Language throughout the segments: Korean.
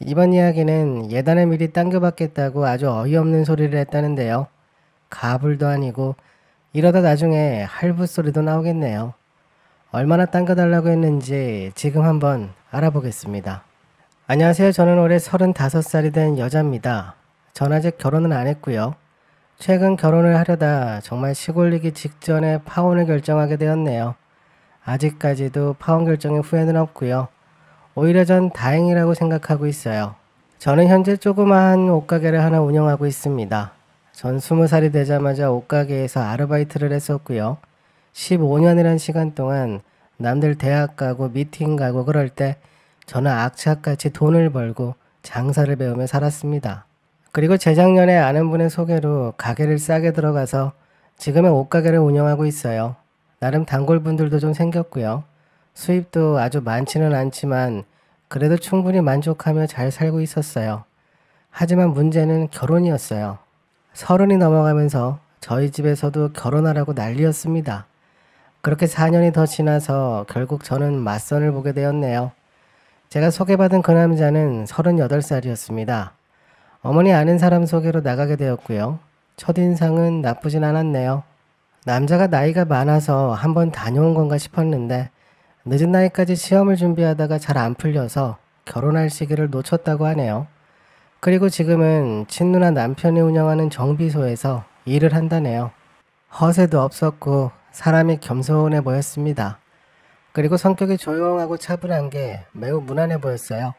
이번 이야기는 예단을 미리 당겨받겠다고 아주 어이없는 소리를 했다는데요. 가불도 아니고 이러다 나중에 할부 소리도 나오겠네요. 얼마나 당겨달라고 했는지 지금 한번 알아보겠습니다. 안녕하세요. 저는 올해 35살이 된 여자입니다. 전 아직 결혼은 안 했고요. 최근 결혼을 하려다 정말 시골리기 직전에 파혼을 결정하게 되었네요. 아직까지도 파혼 결정에 후회는 없고요. 오히려 전 다행이라고 생각하고 있어요. 저는 현재 조그마한 옷가게를 하나 운영하고 있습니다. 전 20살이 되자마자 옷가게에서 아르바이트를 했었고요. 15년이란 시간 동안 남들 대학 가고 미팅 가고 그럴 때 저는 악착같이 돈을 벌고 장사를 배우며 살았습니다. 그리고 재작년에 아는 분의 소개로 가게를 싸게 들어가서 지금의 옷가게를 운영하고 있어요. 나름 단골분들도 좀 생겼고요. 수입도 아주 많지는 않지만 그래도 충분히 만족하며 잘 살고 있었어요. 하지만 문제는 결혼이었어요. 30이 넘어가면서 저희 집에서도 결혼하라고 난리였습니다. 그렇게 4년이 더 지나서 결국 저는 맞선을 보게 되었네요. 제가 소개받은 그 남자는 38살이었습니다. 어머니 아는 사람 소개로 나가게 되었고요. 첫인상은 나쁘진 않았네요. 남자가 나이가 많아서 한번 다녀온 건가 싶었는데 늦은 나이까지 시험을 준비하다가 잘 안 풀려서 결혼할 시기를 놓쳤다고 하네요. 그리고 지금은 친누나 남편이 운영하는 정비소에서 일을 한다네요. 허세도 없었고 사람이 겸손해 보였습니다. 그리고 성격이 조용하고 차분한 게 매우 무난해 보였어요.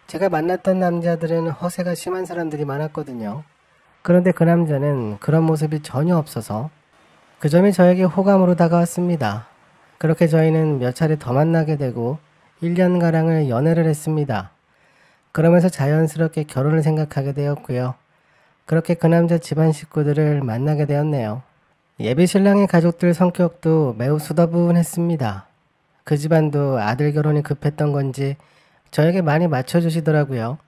제가 만났던 남자들은 허세가 심한 사람들이 많았거든요. 그런데 그 남자는 그런 모습이 전혀 없어서 그 점이 저에게 호감으로 다가왔습니다. 그렇게 저희는 몇 차례 더 만나게 되고 1년가량을 연애를 했습니다. 그러면서 자연스럽게 결혼을 생각하게 되었고요. 그렇게 그 남자 집안 식구들을 만나게 되었네요. 예비 신랑의 가족들 성격도 매우 수다분했습니다. 그 집안도 아들 결혼이 급했던 건지 저에게 많이 맞춰주시더라고요.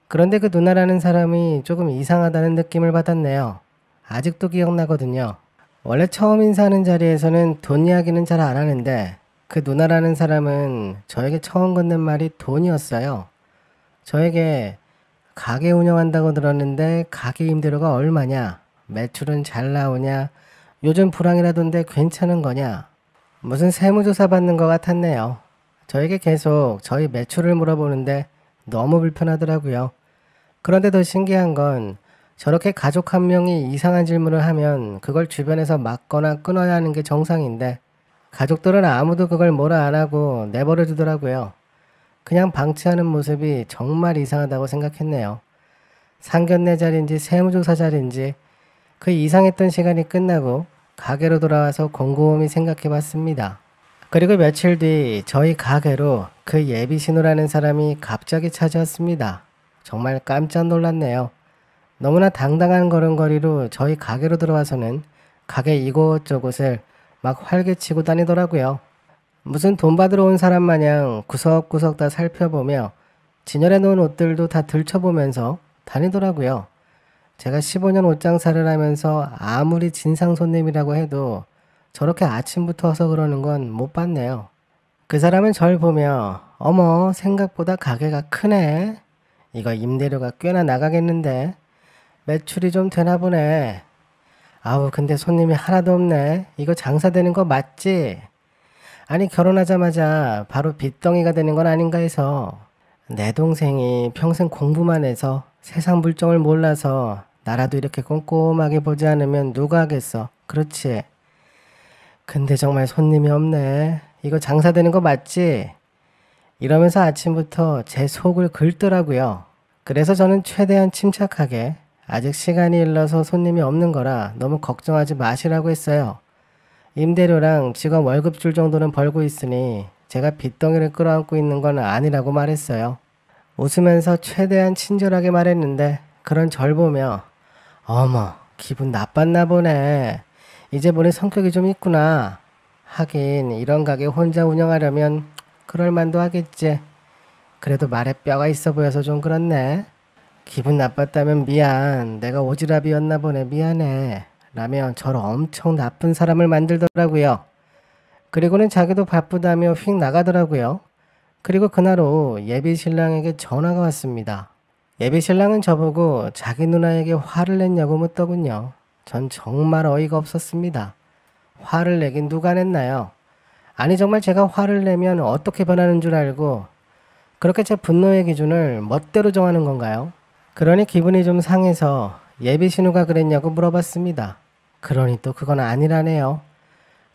그런데 그 누나라는 사람이 조금 이상하다는 느낌을 받았네요. 아직도 기억나거든요. 원래 처음 인사하는 자리에서는 돈 이야기는 잘 안 하는데 그 누나라는 사람은 저에게 처음 건넨 말이 돈이었어요. 저에게 가게 운영한다고 들었는데 가게 임대료가 얼마냐? 매출은 잘 나오냐? 요즘 불황이라던데 괜찮은 거냐? 무슨 세무조사 받는 것 같았네요. 저에게 계속 저희 매출을 물어보는데 너무 불편하더라고요. 그런데 더 신기한 건 저렇게 가족 한 명이 이상한 질문을 하면 그걸 주변에서 막거나 끊어야 하는 게 정상인데 가족들은 아무도 그걸 뭐라 안 하고 내버려 두더라고요. 그냥 방치하는 모습이 정말 이상하다고 생각했네요. 상견례 자리인지 세무조사 자리인지 그 이상했던 시간이 끝나고 가게로 돌아와서 곰곰이 생각해 봤습니다. 그리고 며칠 뒤 저희 가게로 그 예비 신우라는 사람이 갑자기 찾아왔습니다. 정말 깜짝 놀랐네요. 너무나 당당한 걸음걸이로 저희 가게로 들어와서는 가게 이곳저곳을 막 활개치고 다니더라고요. 무슨 돈 받으러 온 사람 마냥 구석구석 다 살펴보며 진열해 놓은 옷들도 다 들춰보면서 다니더라고요. 제가 15년 옷장사를 하면서 아무리 진상 손님이라고 해도 저렇게 아침부터 와서 그러는 건 못 봤네요. 그 사람은 절 보며 어머 생각보다 가게가 크네. 이거 임대료가 꽤나 나가겠는데 매출이 좀 되나 보네. 아우 근데 손님이 하나도 없네. 이거 장사되는 거 맞지? 아니 결혼하자마자 바로 빚덩이가 되는 건 아닌가 해서 내 동생이 평생 공부만 해서 세상 물정을 몰라서 나라도 이렇게 꼼꼼하게 보지 않으면 누가 하겠어. 그렇지? 근데 정말 손님이 없네. 이거 장사되는 거 맞지? 이러면서 아침부터 제 속을 긁더라고요. 그래서 저는 최대한 침착하게 아직 시간이 일러서 손님이 없는 거라 너무 걱정하지 마시라고 했어요. 임대료랑 직원 월급 줄 정도는 벌고 있으니 제가 빚덩이를 끌어안고 있는 건 아니라고 말했어요. 웃으면서 최대한 친절하게 말했는데 그런 절 보며 어머 기분 나빴나 보네. 이제 보니 성격이 좀 있구나. 하긴 이런 가게 혼자 운영하려면 그럴 만도 하겠지. 그래도 말에 뼈가 있어 보여서 좀 그렇네. 기분 나빴다면 미안. 내가 오지랖이었나 보네. 미안해. 라며 저를 엄청 나쁜 사람을 만들더라고요. 그리고는 자기도 바쁘다며 휙 나가더라고요. 그리고 그날 오후 예비 신랑에게 전화가 왔습니다. 예비 신랑은 저보고 자기 누나에게 화를 냈냐고 묻더군요. 전 정말 어이가 없었습니다. 화를 내긴 누가 냈나요? 아니 정말 제가 화를 내면 어떻게 변하는 줄 알고 그렇게 제 분노의 기준을 멋대로 정하는 건가요? 그러니 기분이 좀 상해서 예비 신우가 그랬냐고 물어봤습니다. 그러니 또 그건 아니라네요.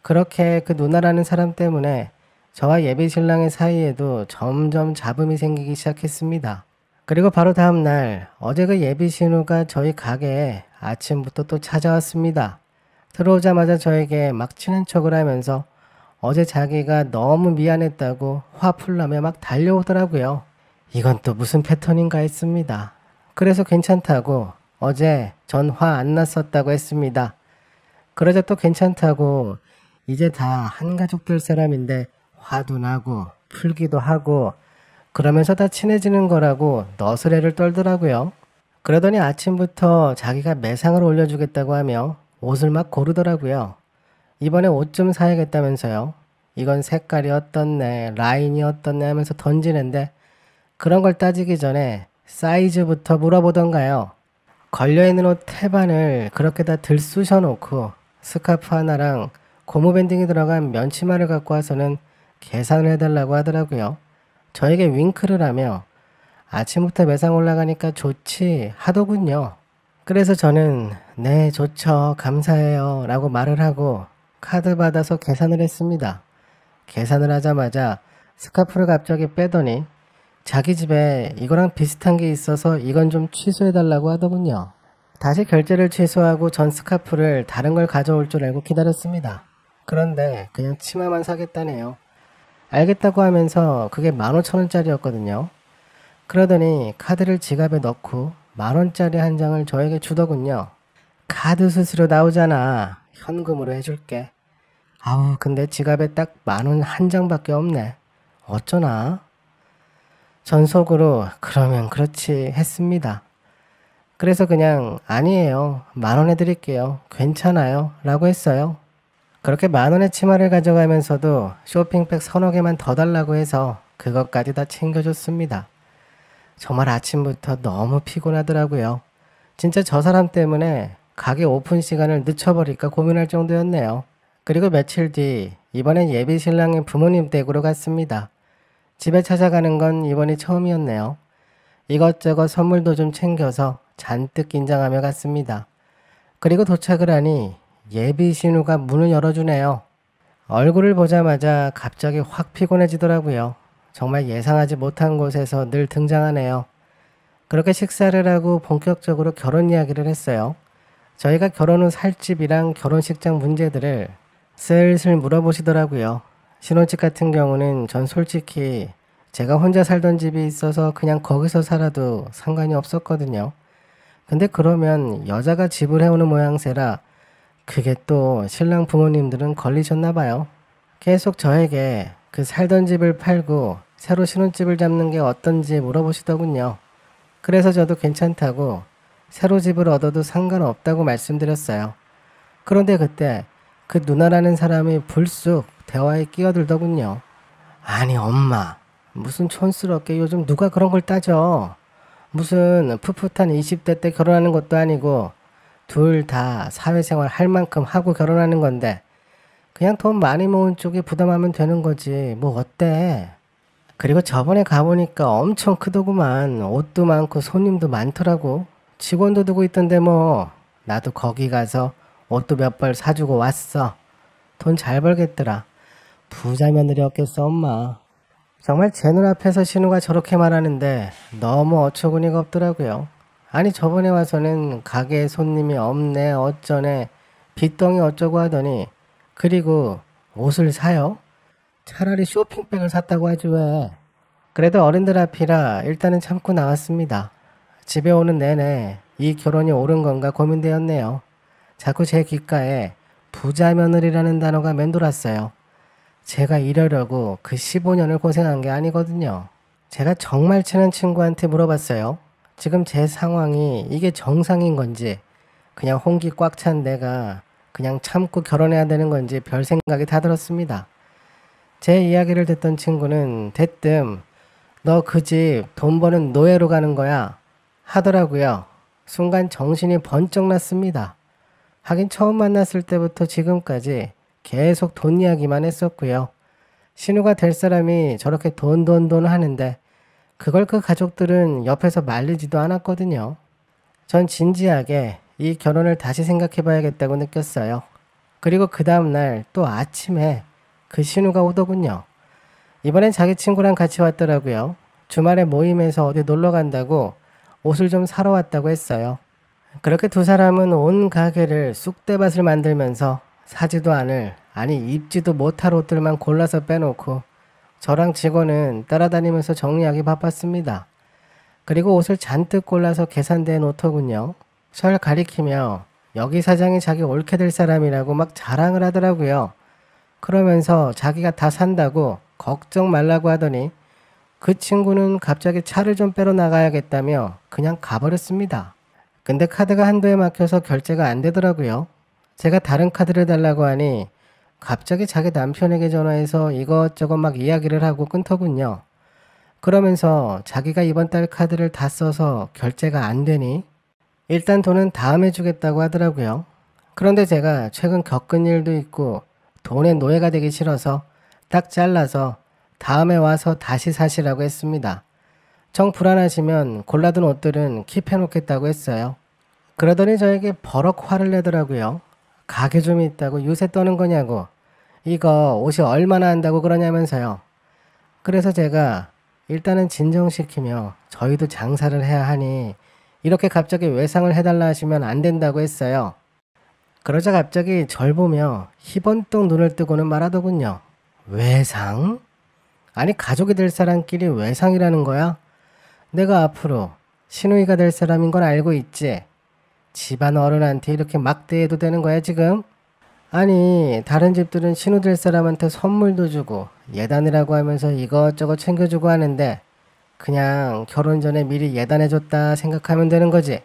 그렇게 그 누나라는 사람 때문에 저와 예비 신랑의 사이에도 점점 잡음이 생기기 시작했습니다. 그리고 바로 다음 날 어제 그 예비 신우가 저희 가게에 아침부터 또 찾아왔습니다. 들어오자마자 저에게 막 친한 척을 하면서 어제 자기가 너무 미안했다고 화 풀라며 막 달려오더라고요. 이건 또 무슨 패턴인가 했습니다. 그래서 괜찮다고 어제 전 화 안 났었다고 했습니다. 그러자 또 괜찮다고 이제 다 한가족 될 사람인데 화도 나고 풀기도 하고 그러면서 다 친해지는 거라고 너스레를 떨더라고요. 그러더니 아침부터 자기가 매상을 올려주겠다고 하며 옷을 막 고르더라고요. 이번에 옷 좀 사야겠다면서요. 이건 색깔이 어떻네, 라인이 어떻네 하면서 던지는데 그런 걸 따지기 전에 사이즈부터 물어보던가요. 걸려있는 옷 태반을 그렇게 다 들쑤셔 놓고 스카프 하나랑 고무 밴딩이 들어간 면치마를 갖고 와서는 계산을 해달라고 하더라고요. 저에게 윙크를 하며 아침부터 매상 올라가니까 좋지 하더군요. 그래서 저는 네 좋죠 감사해요 라고 말을 하고 카드 받아서 계산을 했습니다. 계산을 하자마자 스카프를 갑자기 빼더니 자기 집에 이거랑 비슷한 게 있어서 이건 좀 취소해달라고 하더군요. 다시 결제를 취소하고 전 스카프를 다른 걸 가져올 줄 알고 기다렸습니다. 그런데 그냥 치마만 사겠다네요. 알겠다고 하면서 그게 15,000원짜리였거든요. 그러더니 카드를 지갑에 넣고 10,000원짜리 한 장을 저에게 주더군요. 카드 수수료 나오잖아. 현금으로 해줄게. 아우 근데 지갑에 딱 10,000원 한 장밖에 없네. 어쩌나? 전 속으로 그러면 그렇지 했습니다. 그래서 그냥 아니에요. 10,000원 해드릴게요. 괜찮아요. 라고 했어요. 그렇게 10,000원의 치마를 가져가면서도 쇼핑백 서너 개만 더 달라고 해서 그것까지 다 챙겨줬습니다. 정말 아침부터 너무 피곤하더라고요. 진짜 저 사람 때문에 가게 오픈 시간을 늦춰버릴까 고민할 정도였네요. 그리고 며칠 뒤 이번엔 예비 신랑의 부모님 댁으로 갔습니다. 집에 찾아가는 건 이번이 처음이었네요. 이것저것 선물도 좀 챙겨서 잔뜩 긴장하며 갔습니다. 그리고 도착을 하니 예비 신우가 문을 열어주네요. 얼굴을 보자마자 갑자기 확 피곤해지더라고요. 정말 예상하지 못한 곳에서 늘 등장하네요. 그렇게 식사를 하고 본격적으로 결혼 이야기를 했어요. 저희가 결혼 후 살 집이랑 결혼식장 문제들을 슬슬 물어보시더라고요. 신혼집 같은 경우는 전 솔직히 제가 혼자 살던 집이 있어서 그냥 거기서 살아도 상관이 없었거든요. 근데 그러면 여자가 집을 해오는 모양새라 그게 또 신랑 부모님들은 걸리셨나 봐요. 계속 저에게 그 살던 집을 팔고 새로 신혼집을 잡는 게 어떤지 물어보시더군요. 그래서 저도 괜찮다고 새로 집을 얻어도 상관없다고 말씀드렸어요. 그런데 그때 그 누나라는 사람이 불쑥 대화에 끼어들더군요. 아니 엄마 무슨 촌스럽게 요즘 누가 그런 걸 따져. 무슨 풋풋한 20대 때 결혼하는 것도 아니고 둘 다 사회생활 할 만큼 하고 결혼하는 건데 그냥 돈 많이 모은 쪽이 부담하면 되는 거지 뭐 어때. 그리고 저번에 가보니까 엄청 크더구만. 옷도 많고 손님도 많더라고. 직원도 두고 있던데 뭐 나도 거기 가서 옷도 몇 벌 사주고 왔어. 돈 잘 벌겠더라. 부자 며느리였겠어 엄마. 정말 제 눈앞에서 신우가 저렇게 말하는데 너무 어처구니가 없더라고요. 아니 저번에 와서는 가게에 손님이 없네 어쩌네 빚덩이 어쩌고 하더니 그리고 옷을 사요? 차라리 쇼핑백을 샀다고 하지 왜. 그래도 어른들 앞이라 일단은 참고 나왔습니다. 집에 오는 내내 이 결혼이 옳은 건가 고민되었네요. 자꾸 제 귓가에 부자 며느리라는 단어가 맴돌았어요. 제가 이러려고 그 15년을 고생한 게 아니거든요. 제가 정말 친한 친구한테 물어봤어요. 지금 제 상황이 이게 정상인 건지 그냥 홍기 꽉 찬 내가 그냥 참고 결혼해야 되는 건지 별 생각이 다 들었습니다. 제 이야기를 듣던 친구는 대뜸 너 그 집 돈 버는 노예로 가는 거야 하더라고요. 순간 정신이 번쩍 났습니다. 하긴 처음 만났을 때부터 지금까지 계속 돈 이야기만 했었고요. 신우가 될 사람이 저렇게 돈 하는데 그걸 그 가족들은 옆에서 말리지도 않았거든요. 전 진지하게 이 결혼을 다시 생각해 봐야겠다고 느꼈어요. 그리고 그 다음날 또 아침에 그 신우가 오더군요. 이번엔 자기 친구랑 같이 왔더라고요. 주말에 모임에서 어디 놀러 간다고 옷을 좀 사러 왔다고 했어요. 그렇게 두 사람은 온 가게를 쑥대밭을 만들면서 사지도 않을, 아니 입지도 못할 옷들만 골라서 빼놓고 저랑 직원은 따라다니면서 정리하기 바빴습니다. 그리고 옷을 잔뜩 골라서 계산대에 놓더군요. 절 가리키며 여기 사장이 자기 옳게 될 사람이라고 막 자랑을 하더라고요. 그러면서 자기가 다 산다고 걱정 말라고 하더니 그 친구는 갑자기 차를 좀 빼러 나가야겠다며 그냥 가버렸습니다. 근데 카드가 한도에 막혀서 결제가 안 되더라고요. 제가 다른 카드를 달라고 하니 갑자기 자기 남편에게 전화해서 이것저것 막 이야기를 하고 끊더군요. 그러면서 자기가 이번 달 카드를 다 써서 결제가 안 되니 일단 돈은 다음에 주겠다고 하더라고요. 그런데 제가 최근 겪은 일도 있고 돈의 노예가 되기 싫어서 딱 잘라서 다음에 와서 다시 사시라고 했습니다. 정 불안하시면 골라둔 옷들은 킵해놓겠다고 했어요. 그러더니 저에게 버럭 화를 내더라고요. 가게 좀 있다고 요새 떠는 거냐고. 이거 옷이 얼마나 한다고 그러냐면서요. 그래서 제가 일단은 진정시키며 저희도 장사를 해야 하니 이렇게 갑자기 외상을 해달라 하시면 안 된다고 했어요. 그러자 갑자기 절 보며 희번뜩 눈을 뜨고는 말하더군요. 외상? 아니 가족이 될 사람끼리 외상이라는 거야? 내가 앞으로 시누이가 될 사람인 건 알고 있지? 집안 어른한테 이렇게 막대해도 되는 거야 지금? 아니 다른 집들은 신우 될 사람한테 선물도 주고 예단이라고 하면서 이것저것 챙겨주고 하는데 그냥 결혼 전에 미리 예단해줬다 생각하면 되는 거지.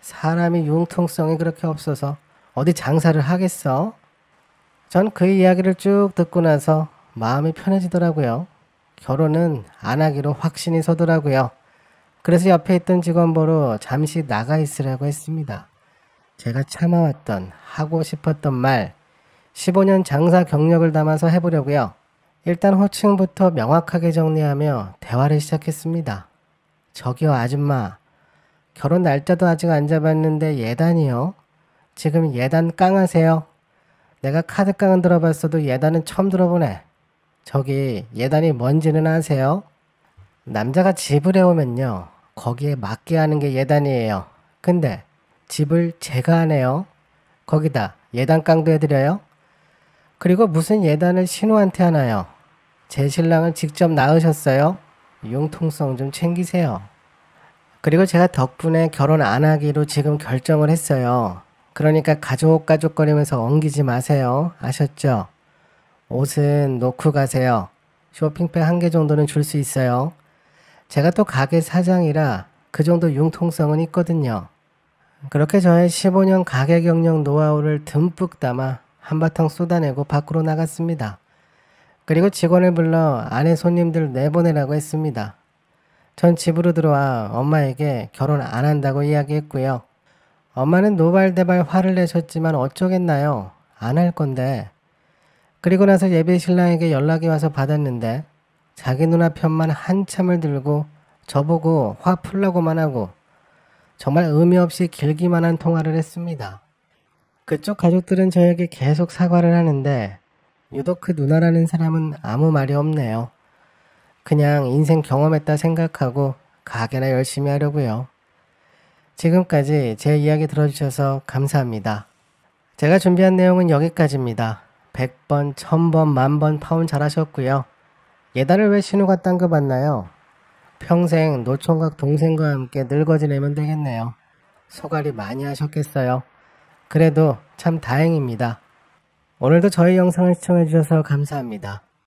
사람이 융통성이 그렇게 없어서 어디 장사를 하겠어? 전 그 이야기를 쭉 듣고 나서 마음이 편해지더라고요. 결혼은 안 하기로 확신이 서더라고요. 그래서 옆에 있던 직원 보러 잠시 나가 있으라고 했습니다. 제가 참아왔던 하고 싶었던 말 15년 장사 경력을 담아서 해보려고요. 일단 호칭부터 명확하게 정리하며 대화를 시작했습니다. 저기요 아줌마, 결혼 날짜도 아직 안 잡았는데 예단이요? 지금 예단 깡하세요? 내가 카드 깡은 들어봤어도 예단은 처음 들어보네. 저기 예단이 뭔지는 아세요? 남자가 집을 해오면요 거기에 맞게 하는 게 예단이에요. 근데 집을 제가 하네요. 거기다 예단 깡도 해드려요? 그리고 무슨 예단을 신우한테 하나요? 제 신랑을 직접 낳으셨어요? 융통성 좀 챙기세요. 그리고 제가 덕분에 결혼 안 하기로 지금 결정을 했어요. 그러니까 가족거리면서 엉기지 마세요. 아셨죠? 옷은 놓고 가세요. 쇼핑백 1개 정도는 줄 수 있어요. 제가 또 가게 사장이라 그 정도 융통성은 있거든요. 그렇게 저의 15년 가게 경력 노하우를 듬뿍 담아 한바탕 쏟아내고 밖으로 나갔습니다. 그리고 직원을 불러 아내 손님들 내보내라고 했습니다. 전 집으로 들어와 엄마에게 결혼 안 한다고 이야기했고요. 엄마는 노발대발 화를 내셨지만 어쩌겠나요? 안 할 건데. 그리고 나서 예비 신랑에게 연락이 와서 받았는데 자기 누나 편만 한참을 들고 저보고 화 풀라고만 하고 정말 의미 없이 길기만 한 통화를 했습니다. 그쪽 가족들은 저에게 계속 사과를 하는데 유독 그 누나라는 사람은 아무 말이 없네요. 그냥 인생 경험했다 생각하고 가게나 열심히 하려고요. 지금까지 제 이야기 들어주셔서 감사합니다. 제가 준비한 내용은 여기까지입니다. 100번, 1000번, 10,000번 파혼 잘하셨고요. 예단을 왜 신우가 딴 거 받나요? 평생 노총각 동생과 함께 늙어 지내면 되겠네요. 소갈이 많이 하셨겠어요. 그래도 참 다행입니다. 오늘도 저희 영상을 시청해주셔서 감사합니다.